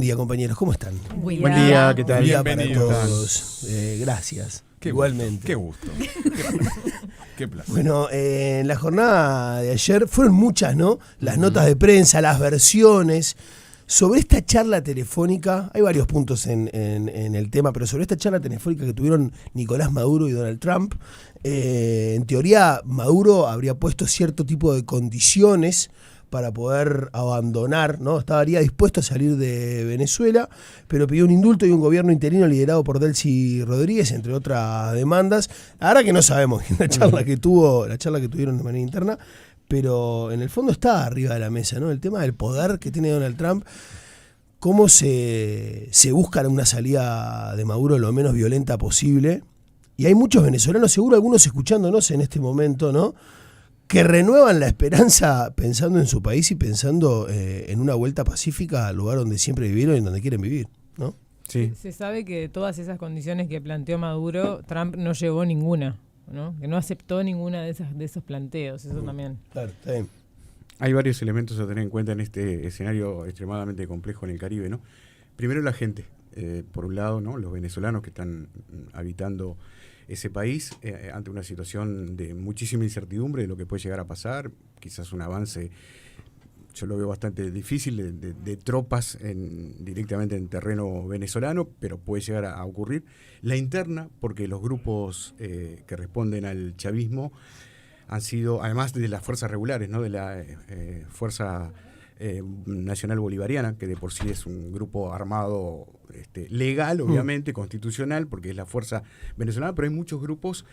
Buen día, compañeros, ¿cómo están? Buen día, ¿qué tal? Buen día para Bienvenidos. todos. Gracias. Qué Igualmente. Gusto. Qué placer. Bueno, en la jornada de ayer fueron muchas, ¿no? Las notas de prensa, las versiones. Sobre esta charla telefónica, hay varios puntos en el tema, pero sobre esta charla telefónica que tuvieron Nicolás Maduro y Donald Trump, en teoría Maduro habría puesto cierto tipo de condiciones para poder abandonar, ¿no? Estaría dispuesto a salir de Venezuela, pero pidió un indulto y un gobierno interino liderado por Delcy Rodríguez, entre otras demandas. Ahora que no sabemos la charla que tuvieron de manera interna, pero en el fondo está arriba de la mesa, ¿no? El tema del poder que tiene Donald Trump, cómo se busca una salida de Maduro lo menos violenta posible. Y hay muchos venezolanos, seguro algunos escuchándonos en este momento, ¿no?, que renuevan la esperanza pensando en su país y pensando en una vuelta pacífica al lugar donde siempre vivieron y en donde quieren vivir, ¿no? Sí. Se sabe que de todas esas condiciones que planteó Maduro, Trump no llevó ninguna, ¿no? Que no aceptó ninguna de esos planteos, eso también. Claro, está bien. Hay varios elementos a tener en cuenta en este escenario extremadamente complejo en el Caribe, ¿no? Primero la gente, por un lado, ¿no?, los venezolanos que están habitando ese país ante una situación de muchísima incertidumbre de lo que puede llegar a pasar, quizás un avance, yo lo veo bastante difícil, de tropas directamente en terreno venezolano, pero puede llegar a ocurrir. La interna, porque los grupos que responden al chavismo han sido, además de las fuerzas regulares, ¿no?, de la Fuerza Nacional Bolivariana, que de por sí es un grupo armado legal, obviamente, constitucional, porque es la fuerza venezolana, pero hay muchos grupos,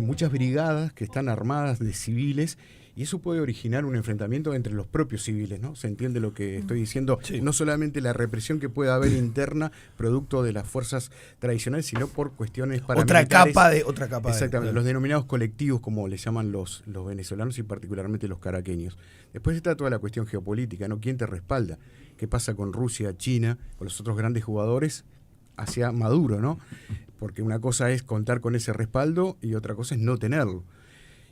muchas brigadas que están armadas de civiles, y eso puede originar un enfrentamiento entre los propios civiles, ¿no? ¿Se entiende lo que estoy diciendo? Sí. No solamente la represión que pueda haber interna, producto de las fuerzas tradicionales, sino por cuestiones paramilitares. Otra capa. Exactamente, los denominados colectivos, como le llaman los venezolanos y particularmente los caraqueños. Después está toda la cuestión geopolítica, ¿no? ¿Quién te respalda? ¿Qué pasa con Rusia, China, con los otros grandes jugadores hacia Maduro, ¿no? Porque una cosa es contar con ese respaldo y otra cosa es no tenerlo.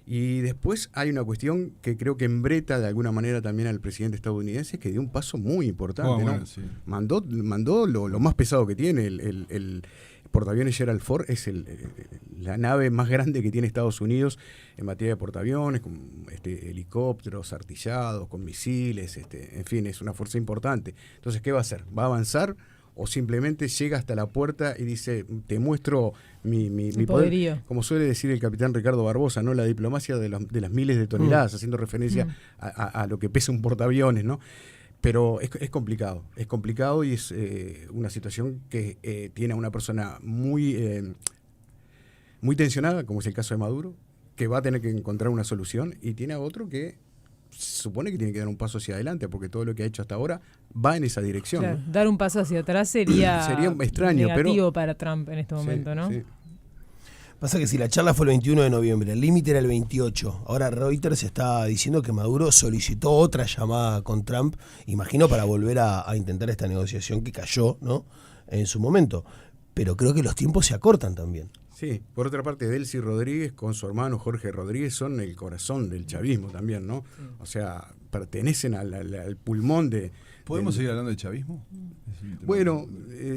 Y después hay una cuestión que creo que embreta de alguna manera también al presidente estadounidense, que dio un paso muy importante, ¿no? Bueno, sí. Mandó lo más pesado que tiene, el portaaviones Gerald Ford, es la nave más grande que tiene Estados Unidos en materia de portaaviones, con helicópteros artillados, con misiles, en fin, es una fuerza importante. Entonces, ¿qué va a hacer? ¿Va a avanzar o simplemente llega hasta la puerta y dice, te muestro mi poderío? Poder, como suele decir el capitán Ricardo Barbosa, ¿no? La diplomacia de las miles de toneladas, haciendo referencia a lo que pesa un portaaviones, ¿no? Pero es complicado y es una situación que tiene a una persona muy tensionada, como es el caso de Maduro, que va a tener que encontrar una solución, y tiene a otro que se supone que tiene que dar un paso hacia adelante, porque todo lo que ha hecho hasta ahora va en esa dirección. Claro, ¿no? dar un paso hacia atrás sería extraño, negativo pero para Trump en este momento, ¿no? Sí. Pasa que si la charla fue el 21 de noviembre, el límite era el 28. Ahora Reuters está diciendo que Maduro solicitó otra llamada con Trump, imagino para volver a intentar esta negociación que cayó, ¿no?, en su momento. Pero creo que los tiempos se acortan también. Sí, por otra parte, Delcy Rodríguez con su hermano Jorge Rodríguez son el corazón del chavismo también, ¿no? O sea, pertenecen al pulmón de... ¿Podemos seguir hablando de chavismo? Bueno,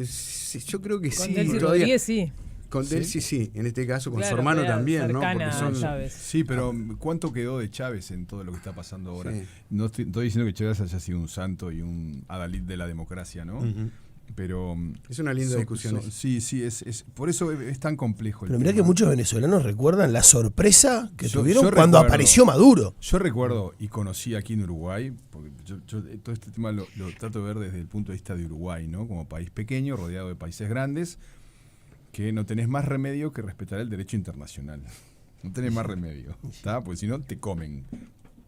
sí, yo creo que Con sí. Delcy todavía. Rodríguez sí. Con Delcy sí, en este caso con Claro, su hermano era también, ¿no? cercana Porque son... a Chávez. Sí, pero ¿cuánto quedó de Chávez en todo lo que está pasando ahora? Sí. No estoy diciendo que Chávez haya sido un santo y un adalid de la democracia, ¿no? Ujú. Pero Es una linda discusión. sí, es por eso es tan complejo el Pero mirá tema. que muchos venezolanos recuerdan la sorpresa que Yo tuvieron cuando recuerdo. apareció Maduro. Yo recuerdo y conocí aquí en Uruguay, porque yo todo este tema lo trato de ver desde el punto de vista de Uruguay, ¿no? Como país pequeño, rodeado de países grandes, que no tenés más remedio que respetar el derecho internacional. No tenés más remedio, ¿está? Porque si no, te comen,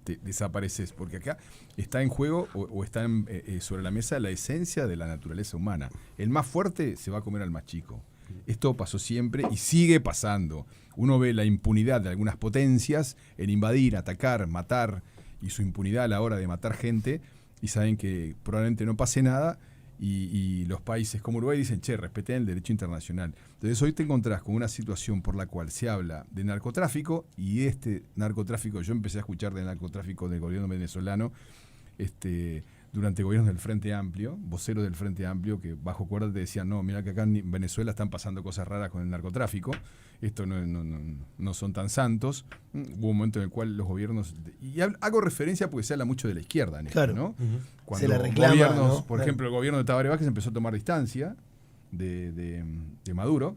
te desapareces. Porque acá está en juego o está sobre la mesa la esencia de la naturaleza humana. El más fuerte se va a comer al más chico. Esto pasó siempre y sigue pasando. Uno ve la impunidad de algunas potencias en invadir, atacar, matar, y su impunidad a la hora de matar gente, y saben que probablemente no pase nada, y los países como Uruguay dicen, che, respeten el derecho internacional. Entonces hoy te encontrás con una situación por la cual se habla de narcotráfico, y este narcotráfico, yo empecé a escuchar del narcotráfico del gobierno venezolano durante gobiernos del Frente Amplio, voceros del Frente Amplio, que bajo cuerda te decían, no, mira que acá en Venezuela están pasando cosas raras con el narcotráfico, esto no son tan santos. Hubo un momento en el cual los gobiernos, y hago referencia porque se habla mucho de la izquierda en esto, Claro. ¿no? Cuando Se la reclama, gobiernos, ¿no? por ejemplo, el gobierno de Tabaré Vázquez empezó a tomar distancia de Maduro,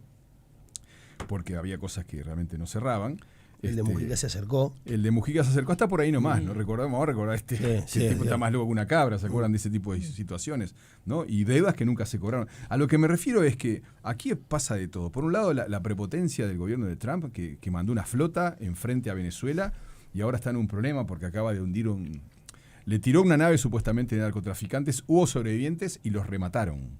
porque había cosas que realmente no cerraban. El de Mujica se acercó. El de Mujica se acercó hasta por ahí nomás, ¿no? Vamos a recordar Sí, tipo está más loco que una cabra, ¿se acuerdan de ese tipo de situaciones? ¿No? Y deudas que nunca se cobraron. A lo que me refiero es que aquí pasa de todo. Por un lado, la prepotencia del gobierno de Trump, que mandó una flota enfrente a Venezuela y ahora está en un problema porque acaba de hundir le tiró una nave supuestamente de narcotraficantes, hubo sobrevivientes y los remataron,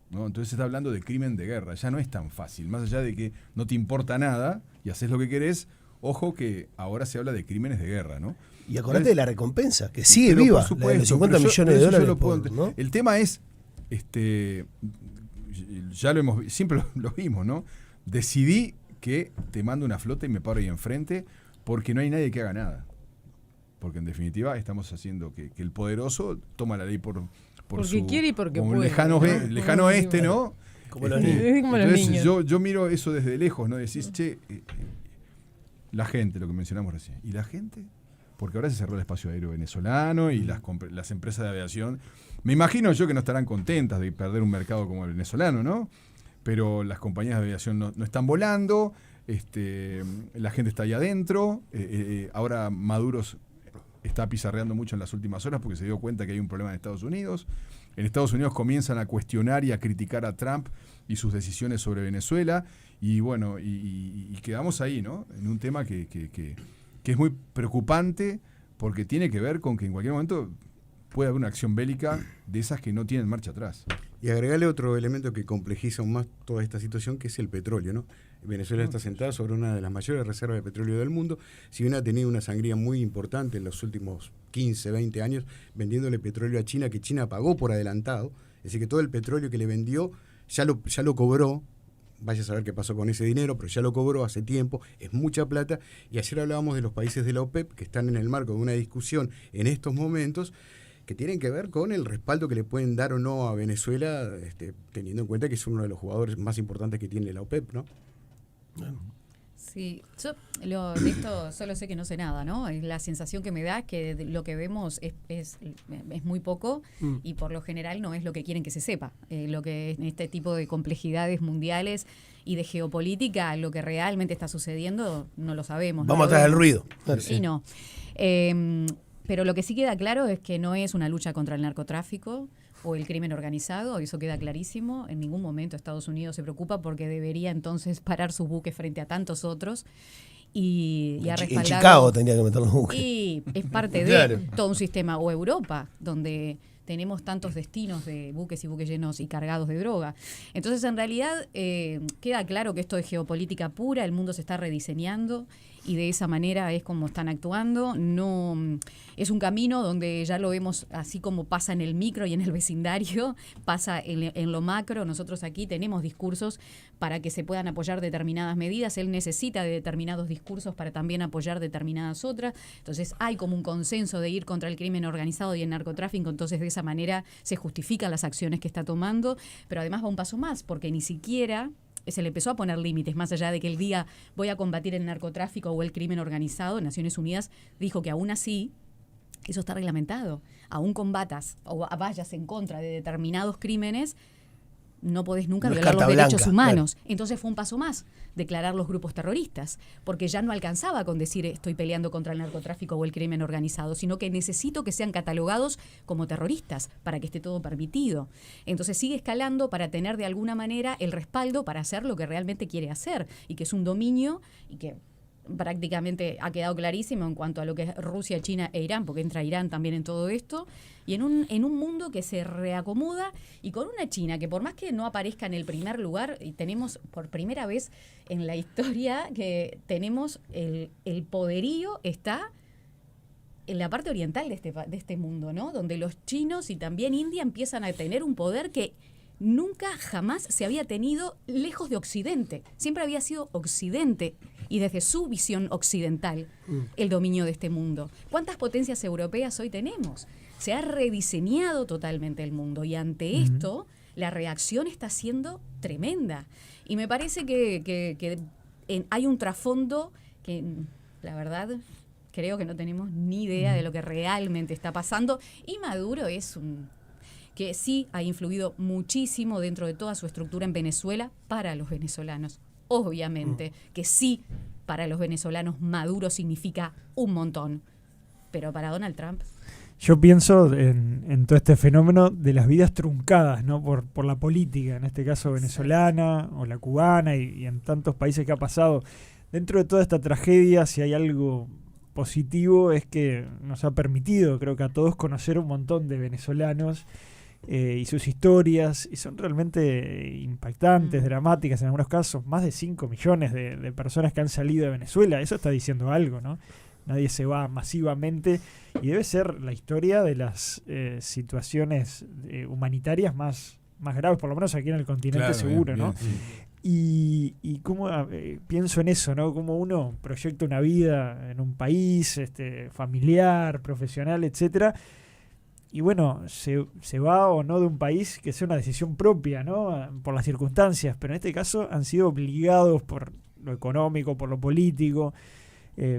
¿no? Entonces se está hablando de crimen de guerra. Ya no es tan fácil. Más allá de que no te importa nada y haces lo que querés, ojo que ahora se habla de crímenes de guerra, ¿no? Y acordate de la recompensa, que sigue Pero, viva, por la de los supuesto, 50 pero millones de eso yo dólares. lo puedo ¿No? El tema es, ya siempre lo vimos, ¿no? Decidí que te mando una flota y me paro ahí enfrente porque no hay nadie que haga nada. Porque en definitiva estamos haciendo que el poderoso toma la ley por porque su... quiere y porque como puede, lejano ¿no? oeste, ¿no? Como los niños. Es como los Entonces niños. yo miro eso desde lejos, ¿no? Decís, che, la gente, lo que mencionamos recién. ¿Y la gente? Porque ahora se cerró el espacio aéreo venezolano y las empresas de aviación. Me imagino yo que no estarán contentas de perder un mercado como el venezolano, ¿no? Pero las compañías de aviación no están volando, la gente está ahí adentro. Ahora Maduro está pizarreando mucho en las últimas horas porque se dio cuenta que hay un problema en Estados Unidos. En Estados Unidos comienzan a cuestionar y a criticar a Trump y sus decisiones sobre Venezuela. Y bueno, y quedamos ahí, ¿no? En un tema que es muy preocupante porque tiene que ver con que en cualquier momento puede haber una acción bélica de esas que no tienen marcha atrás. Y agregarle otro elemento que complejiza aún más toda esta situación, que es el petróleo, ¿no? Venezuela está sentada sobre una de las mayores reservas de petróleo del mundo, si bien ha tenido una sangría muy importante en los últimos 15, 20 años, vendiéndole petróleo a China, que China pagó por adelantado, es decir, que todo el petróleo que le vendió ya lo cobró. Vaya a saber qué pasó con ese dinero, pero ya lo cobró hace tiempo, es mucha plata. Y ayer hablábamos de los países de la OPEP que están en el marco de una discusión en estos momentos que tienen que ver con el respaldo que le pueden dar o no a Venezuela, teniendo en cuenta que es uno de los jugadores más importantes que tiene la OPEP, ¿no? Sí, yo de esto solo sé que no sé nada, ¿no? La sensación que me da es que lo que vemos es muy poco y por lo general no es lo que quieren que se sepa. Lo que en este tipo de complejidades mundiales y de geopolítica, lo que realmente está sucediendo, no lo sabemos. Vamos atrás del ruido. Sí, no. Pero lo que sí queda claro es que no es una lucha contra el narcotráfico o el crimen organizado, eso queda clarísimo. En ningún momento Estados Unidos se preocupa porque debería entonces parar sus buques frente a tantos otros y a respaldar. En Chicago tendría que meter los buques. Y es parte de Claro. todo un sistema, o Europa, donde tenemos tantos destinos de buques y buques llenos y cargados de droga. Entonces, en realidad, queda claro que esto es geopolítica pura, el mundo se está rediseñando y de esa manera es como están actuando. No es un camino donde ya lo vemos así como pasa en el micro y en el vecindario, pasa en lo macro. Nosotros aquí tenemos discursos para que se puedan apoyar determinadas medidas. Él necesita de determinados discursos para también apoyar determinadas otras. Entonces hay como un consenso de ir contra el crimen organizado y el narcotráfico. Entonces de esa manera se justifican las acciones que está tomando. Pero además va un paso más, porque ni siquiera se le empezó a poner límites, más allá de que el día voy a combatir el narcotráfico o el crimen organizado. Naciones Unidas dijo que aún así eso está reglamentado. Aún combatas o vayas en contra de determinados crímenes, no podés nunca No es violar los carta derechos blanca, humanos. claro. Entonces fue un paso más, declarar los grupos terroristas, porque ya no alcanzaba con decir estoy peleando contra el narcotráfico o el crimen organizado, sino que necesito que sean catalogados como terroristas para que esté todo permitido. Entonces sigue escalando para tener de alguna manera el respaldo para hacer lo que realmente quiere hacer, y que es un dominio y que prácticamente ha quedado clarísimo en cuanto a lo que es Rusia, China e Irán, porque entra Irán también en todo esto, y en un mundo que se reacomoda y con una China que por más que no aparezca en el primer lugar, y tenemos por primera vez en la historia que tenemos el poderío está en la parte oriental de este mundo, ¿no? Donde los chinos y también India empiezan a tener un poder que nunca jamás se había tenido lejos de Occidente. Siempre había sido Occidente y desde su visión occidental el dominio de este mundo. ¿Cuántas potencias europeas hoy tenemos? Se ha rediseñado totalmente el mundo y ante esto la reacción está siendo tremenda. Y me parece que hay un trasfondo que, la verdad, creo que no tenemos ni idea de lo que realmente está pasando. Y Maduro es que sí ha influido muchísimo dentro de toda su estructura en Venezuela para los venezolanos. Obviamente que sí, para los venezolanos Maduro significa un montón. Pero para Donald Trump... Yo pienso en todo este fenómeno de las vidas truncadas, ¿no? por la política, en este caso venezolana o la cubana y en tantos países que ha pasado. Dentro de toda esta tragedia, si hay algo positivo, es que nos ha permitido, creo que a todos, conocer un montón de venezolanos y sus historias, y son realmente impactantes, dramáticas en algunos casos. Más de 5 millones de personas que han salido de Venezuela, eso está diciendo algo, ¿no? Nadie se va masivamente y debe ser la historia de las situaciones humanitarias más graves, por lo menos aquí en el continente, claro, seguro, bien, ¿no? Bien, sí. Y cómo pienso en eso, ¿no? Cómo uno proyecta una vida en un país familiar, profesional, etcétera, y bueno, se va o no de un país que sea una decisión propia, ¿no? Por las circunstancias, pero en este caso han sido obligados por lo económico, por lo político,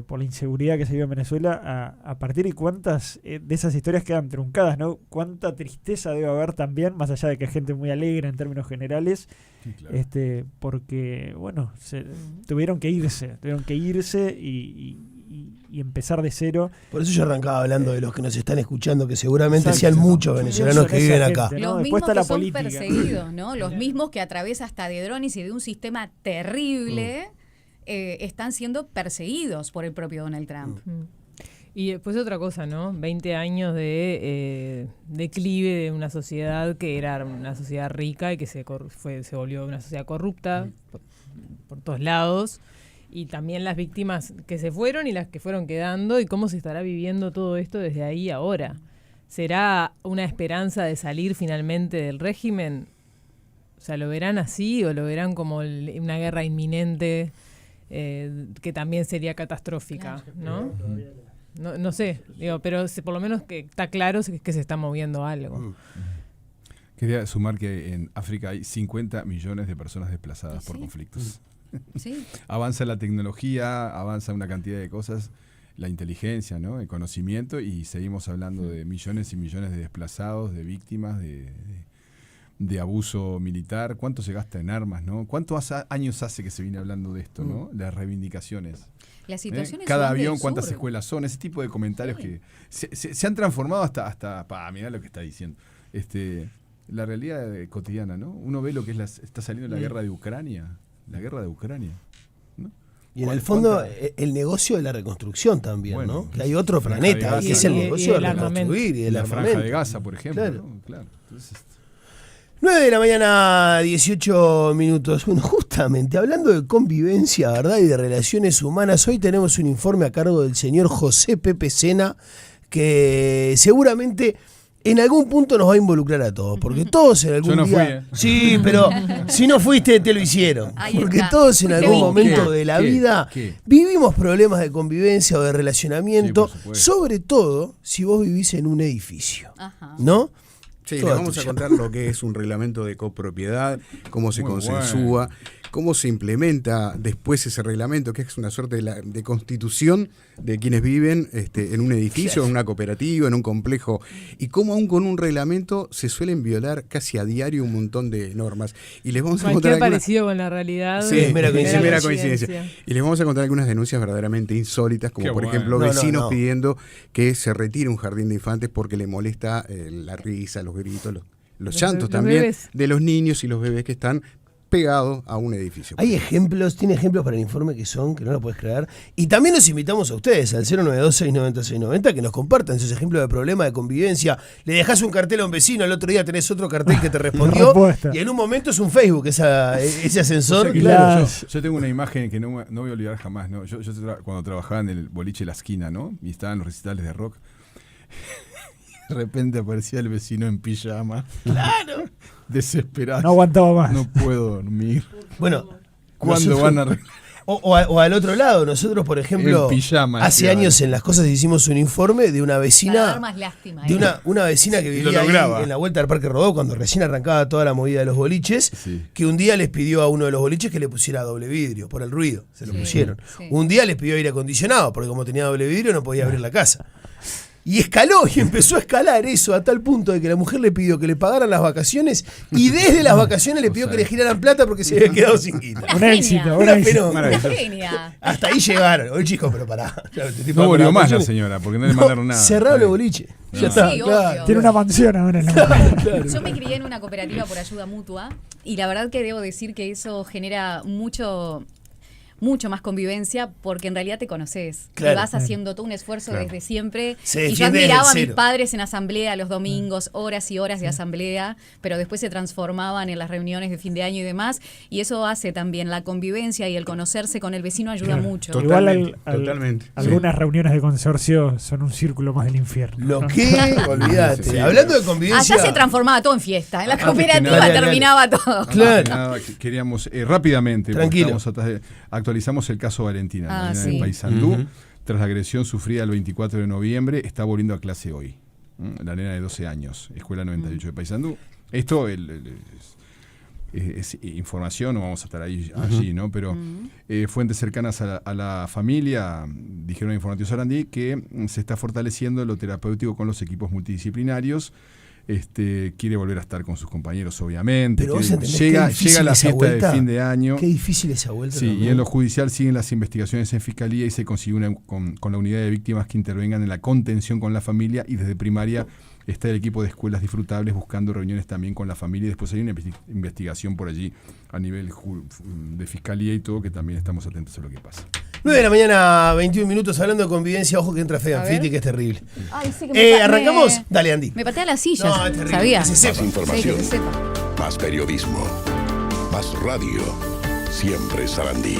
por la inseguridad que se vive en Venezuela, a partir de cuántas de esas historias quedan truncadas, ¿no? Cuánta tristeza debe haber también, más allá de que hay gente muy alegre en términos generales, sí, claro. Porque, bueno, tuvieron que irse y empezar de cero. Por eso yo arrancaba hablando de los que nos están escuchando, que seguramente sean muchos venezolanos que viven acá. Gente, ¿no? Los mismos que son perseguidos, ¿no? Los mismos que a través hasta de drones y de un sistema terrible... están siendo perseguidos por el propio Donald Trump. Y después otra cosa, ¿no? 20 años de declive de una sociedad que era una sociedad rica y que se volvió una sociedad corrupta por todos lados. Y también las víctimas que se fueron y las que fueron quedando, y cómo se estará viviendo todo esto desde ahí ahora. ¿Será una esperanza de salir finalmente del régimen? O sea, ¿lo verán así o lo verán como una guerra inminente? Que también sería catastrófica, ¿no? No sé, digo, pero por lo menos que está claro que se está moviendo algo. Quería sumar que en África hay 50 millones de personas desplazadas por conflictos. Sí. Avanza la tecnología, avanza una cantidad de cosas, la inteligencia, ¿no? El conocimiento, y seguimos hablando de millones y millones de desplazados, de víctimas, de abuso militar. ¿Cuánto se gasta en armas, no? ¿Cuántos años hace que se viene hablando de esto, no? Las reivindicaciones. Las situaciones cada avión, cuántas escuelas son, ese tipo de comentarios que se han transformado hasta mirá lo que está diciendo. La realidad cotidiana, ¿no? Uno ve lo que está saliendo la guerra de Ucrania, ¿no? Y en el fondo, el negocio de la reconstrucción también, bueno, ¿no? Que hay otro planeta, que es el negocio de reconstruir y de la franja de Gaza, por ejemplo, claro. ¿no? Claro. Entonces, 9 de la mañana, 18 minutos. Bueno, justamente hablando de convivencia, ¿verdad? Y de relaciones humanas, hoy tenemos un informe a cargo del señor José Pepe Sena, que seguramente en algún punto nos va a involucrar a todos, porque todos en algún día... Sí, pero si no fuiste, te lo hicieron. Porque todos en algún momento de la vida vivimos problemas de convivencia o de relacionamiento, sobre todo si vos vivís en un edificio, ¿no? Sí, les vamos a contar lo que es un reglamento de copropiedad, cómo se consensúa, cómo se implementa después ese reglamento, que es una suerte de constitución de quienes viven en un edificio, en una cooperativa, en un complejo, y cómo aún con un reglamento se suelen violar casi a diario un montón de normas. Y les vamos a contar parecido con la realidad. Sí, es mera coincidencia. Y les vamos a contar algunas denuncias verdaderamente insólitas, como por ejemplo vecinos pidiendo que se retire un jardín de infantes porque le molesta la risa, los gritos, los llantos también bebés de los niños y los bebés que están pegados a un edificio. Hay ejemplos, tiene ejemplos para el informe que no lo puedes creer. Y también los invitamos a ustedes al 092-690-690 que nos compartan esos ejemplos de problemas de convivencia. Le dejás un cartel a un vecino, al otro día tenés otro cartel que te respondió y en un momento es un Facebook ese asesor. O sea, claro. Yo tengo una imagen que no voy a olvidar jamás, ¿no? Yo cuando trabajaba en el boliche La Esquina, ¿no? Y estaban los recitales de rock. De repente aparecía el vecino en pijama. Claro. Desesperado. No aguantaba más. No puedo dormir. Bueno, ¿cuándo van a arreglar? O al otro lado, nosotros, por ejemplo, En pijama, hace claro. años en Las Cosas hicimos un informe de una Para vecina, dar más lástima. de una vecina que Lo vivía ahí lograba. en la vuelta del Parque Rodó, cuando recién arrancaba toda la movida de los boliches, Sí. que un día les pidió a uno de los boliches que le pusiera doble vidrio, por el ruido, se lo Sí, pusieron. sí. Un día les pidió aire acondicionado, porque como tenía doble vidrio no podía abrir la casa. Y escaló y empezó a escalar eso a tal punto de que la mujer le pidió que le pagaran las vacaciones y desde las vacaciones le pidió que le giraran plata porque se había quedado sin guita. Un éxito, un Una éxito. fenómeno. Una Maravilloso. genia. Hasta ahí llegaron. Oye, chicos, pero pará. No volvió más la señora, porque no le mandaron nada. Cerraron el Está bien. boliche. No. Ya está. Sí, claro. obvio. Tiene una mansión ahora en la Claro. Yo me crié en una cooperativa por ayuda mutua y la verdad que debo decir que eso genera mucho más convivencia porque en realidad te conoces. Claro. Y vas haciendo todo un esfuerzo Claro. desde siempre. Se Y yo defiende desde admiraba a mis cero. padres en asamblea los domingos, horas y horas de asamblea, pero después se transformaban en las reuniones de fin de año y demás. Y eso hace también la convivencia y el conocerse con el vecino ayuda mucho. Totalmente, Igual totalmente. algunas reuniones de consorcio son un círculo más del infierno. Lo ¿no? que, olvídate. Sí, Hablando de convivencia. Allá se transformaba todo en fiesta. En la Antes que cooperativa nada, terminaba todo. Claro. Nada, queríamos rápidamente, porque Tranquilo. estamos atrás actualizamos el caso Valentina, Ah, la nena sí. de Paysandú, Ujú. tras la agresión sufrida el 24 de noviembre, está volviendo a clase hoy. La nena de 12 años, Escuela 98 de Paysandú. Esto es información, no vamos a estar allí, ¿no? Pero fuentes cercanas a la familia dijeron a Informativo Sarandí que se está fortaleciendo lo terapéutico con los equipos multidisciplinarios. Quiere volver a estar con sus compañeros, obviamente. Pero vos entendés Llega qué difícil la esa fiesta vuelta. de fin de año. Qué difícil esa vuelta. Sí, y también. en lo judicial siguen las investigaciones en fiscalía y se consiguió con la unidad de víctimas que intervengan en la contención con la familia, y desde primaria está el equipo de escuelas disfrutables buscando reuniones también con la familia, y después hay una investigación por allí a nivel de fiscalía y todo, que también estamos atentos a lo que pasa. 9 de la mañana, 21 minutos, hablando de convivencia. Ojo que entra Fede A Anfiti, ver. que es terrible. Ay, sí que ¿Arrancamos? Dale, Andy. Me patea la silla, No, es terrible. ¿sabía? Que se Más sepa. información, Sí, que se sepa. más periodismo, más radio. Siempre Sarandí.